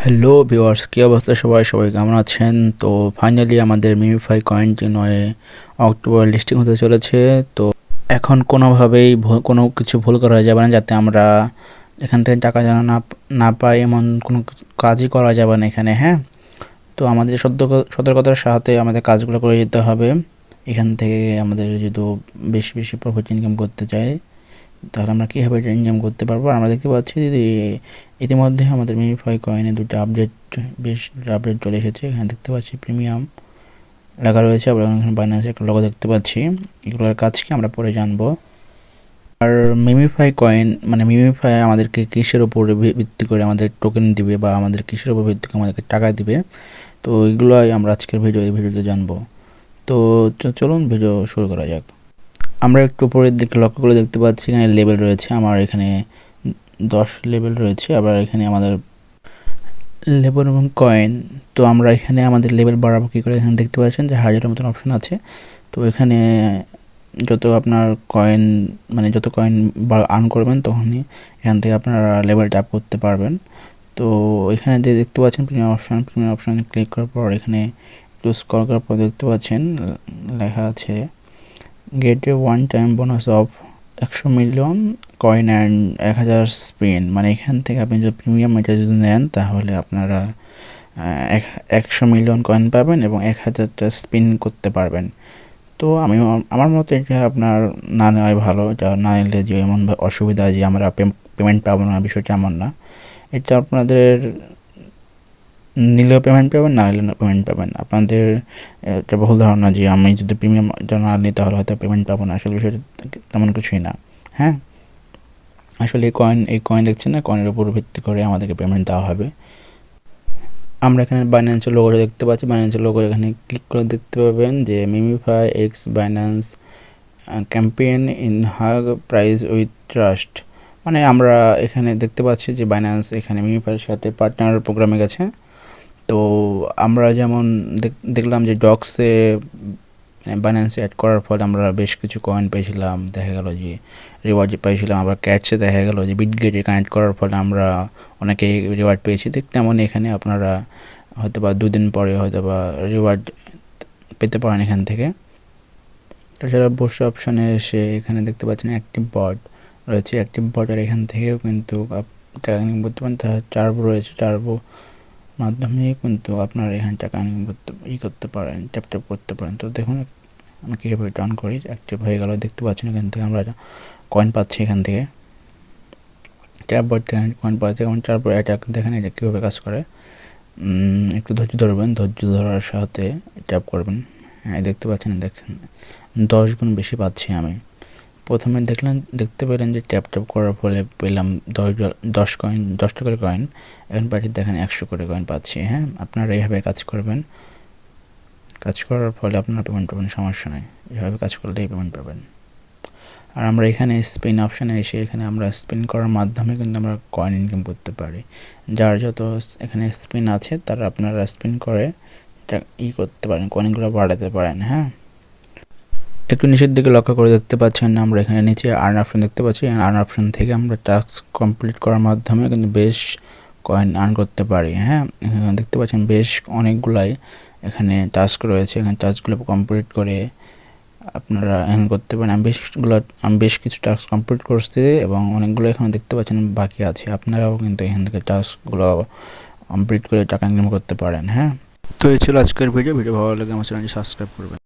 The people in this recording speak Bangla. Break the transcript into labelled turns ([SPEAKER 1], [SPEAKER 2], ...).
[SPEAKER 1] হ্যালো ভিউয়ার্স, কী অবস্থা? সবাই কেমন আছেন? তো ফাইনালি আমাদের মিমিফাই কয়েনটি 9 অক্টোবর লিস্টিং হতে চলেছে। তো এখন কোনোভাবেই কোনো কিছু ভুল করা যাবে না, যাতে আমরা এখান থেকে টাকা যেন না পাই, এমন কোনো কাজই করা যাবে না এখানে। হ্যাঁ, তো আমাদের সতর্কতার সাথে আমাদের কাজগুলো করে যেতে হবে। এখান থেকে আমাদের যদি বেশি বেশি প্রফিট ইনকাম করতে চাই, তাহলে আমরা কীভাবে ইনকাম করতে পারবো? আমরা দেখতে পাচ্ছি যে ইতিমধ্যে আমাদের মিমিফাই কয়েনে বেশ দুটো আপডেট চলে এসেছে। এখানে দেখতে পাচ্ছি প্রিমিয়াম লেখা রয়েছে, আবার এখানে বাইন্যান্সের একটা লোগো দেখতে পাচ্ছি। এগুলোর কাজ কি আমরা পরে জানবো। আর মিমিফাই কয়েন মিমিফাই আমাদেরকে কিসের উপর ভিত্তি করে আমাদের টোকেন দিবে, বা আমাদের কিসের উপর ভিত্তি করে আমাদেরকে টাকা দিবে, তো এগুলোই আমরা আজকের ভিডিওতে জানবো। তো চলুন ভিডিও শুরু করা যাক। আমরা একটু উপরের দিকে লক্ষ্য করে দেখতে পাচ্ছি এখানে লেভেল রয়েছে। আমার এখানে 10 লেভেল রয়েছে। আবার এখানে আমাদের লেভেল এবং কয়েন। তো আমরা এখানে আমাদের লেভেল বাড়াবো কী করে? এখানে দেখতে পাচ্ছেন যে হাজারের মতন অপশন আছে। তো এখানে যত আপনার কয়েন যত কয়েন আর্ন করবেন, তখনই এখান থেকে আপনারা লেভেলটা আপ করতে পারবেন। তো এখানে যে দেখতে পাচ্ছেন প্রিমিয়াম অপশানে ক্লিক করার পর এখানে একটু স্ক্রল করার পর দেখতে পাচ্ছেন লেখা আছে gate A one time bonus of 100 million coin and 1000 spin. এখান থেকে আপনি যদি প্রিমিয়াম এটা যদি নেন, তাহলে আপনারা 100 মিলিয়ন কয়েন পাবেন এবং 1000টা স্পিন করতে পারবেন। তো আমার মতে এটা আপনার না নেওয়াই ভালো। যা না নিলে যে এমন অসুবিধা যে আমরা পেমেন্ট পাবো না, বিষয়টা এমন না। এটা আপনাদের নিলেও পেমেন্ট পাবেন, না নিলেও পেমেন্ট পাবেন। আপনাদের একটা ভুল ধারণা যে আমি যদি প্রিমিয়াম না নিই তাহলে হয়তো পেমেন্ট পাবো না। আসলে বিষয়টা তেমন কিছুই না। হ্যাঁ, আসলে এই কয়েন দেখছেন না, কয়েনের উপর ভিত্তি করে আমাদেরকে পেমেন্ট দেওয়া হবে। আমরা এখানে বাইন্যান্সের লোগোটা দেখতে পাচ্ছি। বাইন্যান্সের লোগো এখানে ক্লিক করে দেখতে পাবেন যে MemeFi X Binance campaign in huge price with trust. আমরা এখানে দেখতে পাচ্ছি যে বাইন্যান্স এখানে মিমিফাইয়ের সাথে পার্টনার প্রোগ্রামে গেছে। তো আমরা যেমন দেখলাম যে ডক্সে বাইন্যান্সে অ্যাড করার ফলে আমরা বেশ কিছু কয়েন পেয়েছিলাম, দেখা গেল যে রিওয়ার্ড পেয়েছিলাম। আবার ক্যাটসে দেখা গেল যে বিটগেটে কানেক্ট করার ফলে আমরা অনেকেই রিওয়ার্ড পেয়েছি। তেমন এখানে আপনারা হয়তো বা 2 দিন পরে হয়তো বা রিওয়ার্ড পেতে পারেন এখান থেকে। তাছাড়া বোস অপশানে এসে এখানে দেখতে পাচ্ছেন অ্যাক্টিভ বট রয়েছে। অ্যাক্টিভ বটের এখান থেকেও কিন্তু টাকা ইনকাম করতে পারেন। টার্বো রয়েছে, টার্বো মাধ্যমে কিন্তু আপনার এখানে টাকা ইনকাম করতে পারেন, ট্যাপ করতে পারেন। তো দেখুন আমি কীভাবে টার্ন করি। অ্যাক্টিভ হয়ে গেল, দেখতে পাচ্ছেন এখান থেকে আমরা কয়েন পাচ্ছি। এখান থেকে ট্যাপ বট থেকে কয়েন পাচ্ছি। এবং তারপর অ্যাটাক দেখেন এটা কীভাবে কাজ করে। একটু ধৈর্য ধরবেন, ধৈর্য ধরার সাথে ট্যাপ করবেন। হ্যাঁ, দেখতে পাচ্ছেন, দেখছেন 10 গুণ বেশি পাচ্ছি আমি। প্রথমে দেখতে পেলেন যে ট্যাপ করার ফলে পেলাম 10 করে কয়েন। এখন পাচ্ছি দেখেন 100 করে কয়েন পাচ্ছি। হ্যাঁ, আপনারা এইভাবে কাজ করবেন। কাজ করার ফলে আপনারা পেমেন্ট পাবেন, সমস্যা নেই। এভাবে কাজ করলেই পেমেন্ট পাবেন। আর আমরা এখানে স্পিন অপশানে এসে এখানে আমরা স্পিন করার মাধ্যমে কিন্তু আমরা কয়েন ইনকাম করতে পারি। যার যত এখানে স্পিন আছে তারা আপনারা স্পিন করে করতে পারেন, কয়েনগুলো বাড়াতে পারেন। হ্যাঁ, একটু নিচের দিকে লক্ষ্য করে দেখতে পাচ্ছেন আমরা এখানে নিচে আর্ন অপশন দেখতে পাচ্ছি। আর্ন অপশন থেকে আমরা টাস্ক কমপ্লিট করার মাধ্যমে কিন্তু বেশ কয়েন আর্ন করতে পারি। হ্যাঁ, এখানে দেখতে পাচ্ছেন বেশ অনেকগুলাই এখানে টাস্ক রয়েছে। এখানে টাস্কগুলো কমপ্লিট করে আপনারা আর্ন করতে পারেন। আমি বেশ কিছু টাস্ক কমপ্লিট করছি এবং অনেকগুলো এখানে দেখতে পাচ্ছেন বাকি আছে। আপনারাও কিন্তু এখান থেকে টাস্কগুলো কমপ্লিট করে টাকা ইনকাম করতে পারেন। হ্যাঁ, তো এই ছিল আজকের ভিডিও ভালো লাগে আমার চ্যানেলটি সাবস্ক্রাইব করবেন।